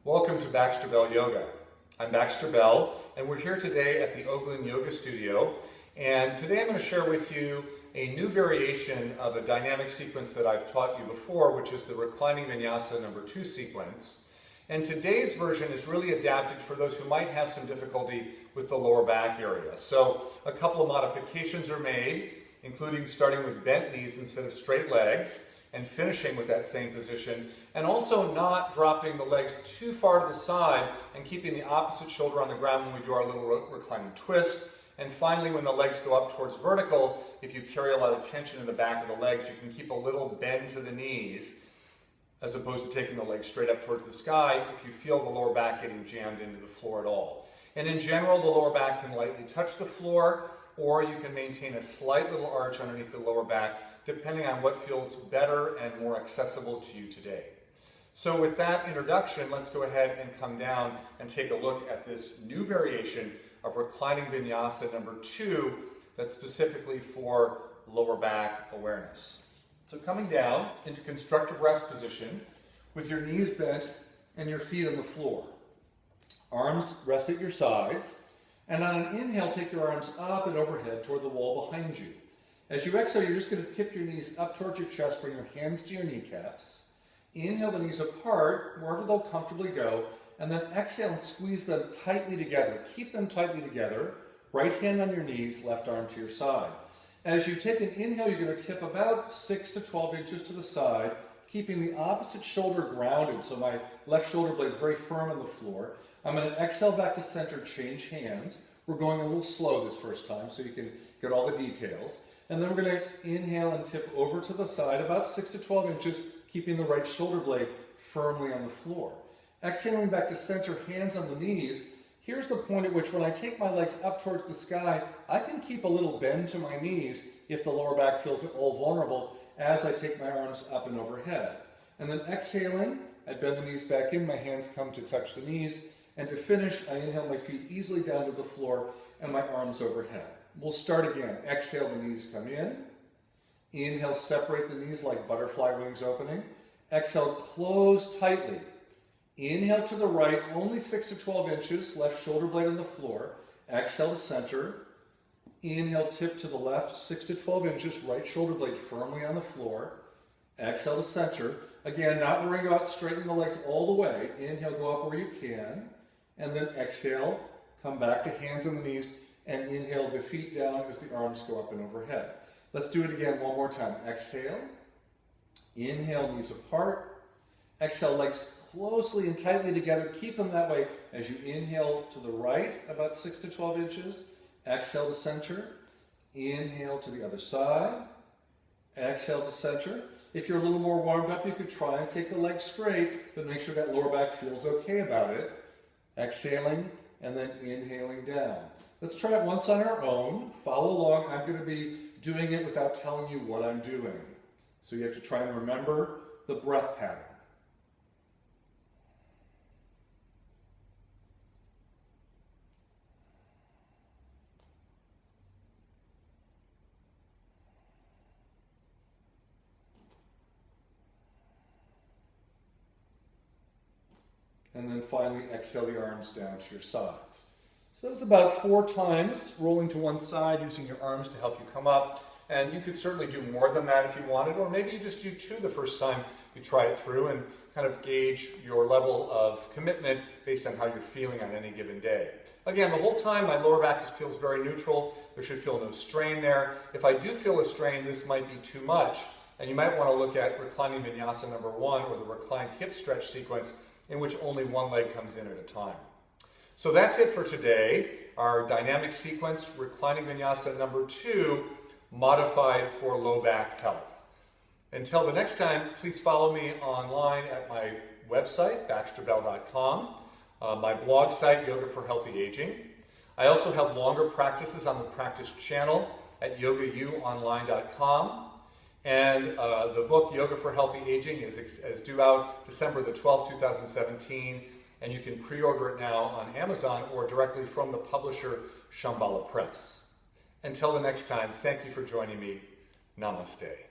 Welcome to Baxter Bell Yoga. I'm Baxter Bell, and we're here today at the OAKLAND Yoga Studio. And today I'm going to share with you a new variation of a dynamic sequence that I've taught you before, which is the Reclining Vinyasa number 2 sequence. And today's version is really adapted for those who might have some difficulty with the lower back area. So a couple of modifications are made, including starting with bent knees instead of straight legs, and finishing with that same position, and also not dropping the legs too far to the side and keeping the opposite shoulder on the ground when we do our little reclining twist. And finally, when the legs go up towards vertical, if you carry a lot of tension in the back of the legs, you can keep a little bend to the knees as opposed to taking the legs straight up towards the sky if you feel the lower back getting jammed into the floor at all. And in general, the lower back can lightly touch the floor, or you can maintain a slight little arch underneath the lower back, depending on what feels better and more accessible to you today. So with that introduction, let's go ahead and come down and take a look at this new variation of Reclining Vinyasa number 2 that's specifically for lower back awareness. So coming down into constructive rest position with your knees bent and your feet on the floor. Arms rest at your sides, and on an inhale, take your arms up and overhead toward the wall behind you. As you exhale, you're just going to tip your knees up towards your chest, bring your hands to your kneecaps. Inhale the knees apart, wherever they'll comfortably go, and then exhale and squeeze them tightly together. Keep them tightly together. Right hand on your knees, left arm to your side. As you take an inhale, you're going to tip about 6 to 12 inches to the side, keeping the opposite shoulder grounded, so my left shoulder blade is very firm on the floor. I'm going to exhale back to center, change hands. We're going a little slow this first time, so you can get all the details. And then we're going to inhale and tip over to the side about 6 to 12 inches, keeping the right shoulder blade firmly on the floor. Exhaling back to center, hands on the knees. Here's the point at which when I take my legs up towards the sky, I can keep a little bend to my knees if the lower back feels at all vulnerable as I take my arms up and overhead. And then exhaling, I bend the knees back in, my hands come to touch the knees, and to finish, I inhale my feet easily down to the floor and my arms overhead. We'll start again. Exhale, the knees come in. Inhale, separate the knees like butterfly wings opening. Exhale, close tightly. Inhale to the right, only 6 to 12 inches, left shoulder blade on the floor. Exhale to center. Inhale, tip to the left, 6 to 12 inches, right shoulder blade firmly on the floor. Exhale to center. Again, not worrying about straightening the legs all the way. Inhale, go up where you can. And then exhale, come back to hands on the knees, and inhale the feet down as the arms go up and overhead. Let's do it again one more time. Exhale. Inhale, knees apart. Exhale, legs closely and tightly together. Keep them that way as you inhale to the right, about 6 to 12 inches. Exhale to center. Inhale to the other side. Exhale to center. If you're a little more warmed up, you could try and take the legs straight, but make sure that lower back feels okay about it. Exhaling and then inhaling down. Let's try it once on our own. Follow along. I'm going to be doing it without telling you what I'm doing. So you have to try and remember the breath pattern. And then finally exhale the arms down to your sides. So that was about 4 times, rolling to one side, using your arms to help you come up. And you could certainly do more than that if you wanted, or maybe you just do 2 the first time you try it through and kind of gauge your level of commitment based on how you're feeling on any given day. Again, the whole time my lower back feels very neutral. There should feel no strain there. If I do feel a strain, this might be too much. And you might want to look at Reclining Vinyasa number 1 or the reclined hip stretch sequence in which only one leg comes in at a time. So that's it for today. Our dynamic sequence, Reclining Vinyasa number 2, modified for low back health. Until the next time, please follow me online at my website, baxterbell.com, my blog site, Yoga for Healthy Aging. I also have longer practices on the practice channel at yogauonline.com. And the book, Yoga for Healthy Aging, is due out December the 12th, 2017. And you can pre-order it now on Amazon or directly from the publisher, Shambhala Press. Until the next time, thank you for joining me. Namaste.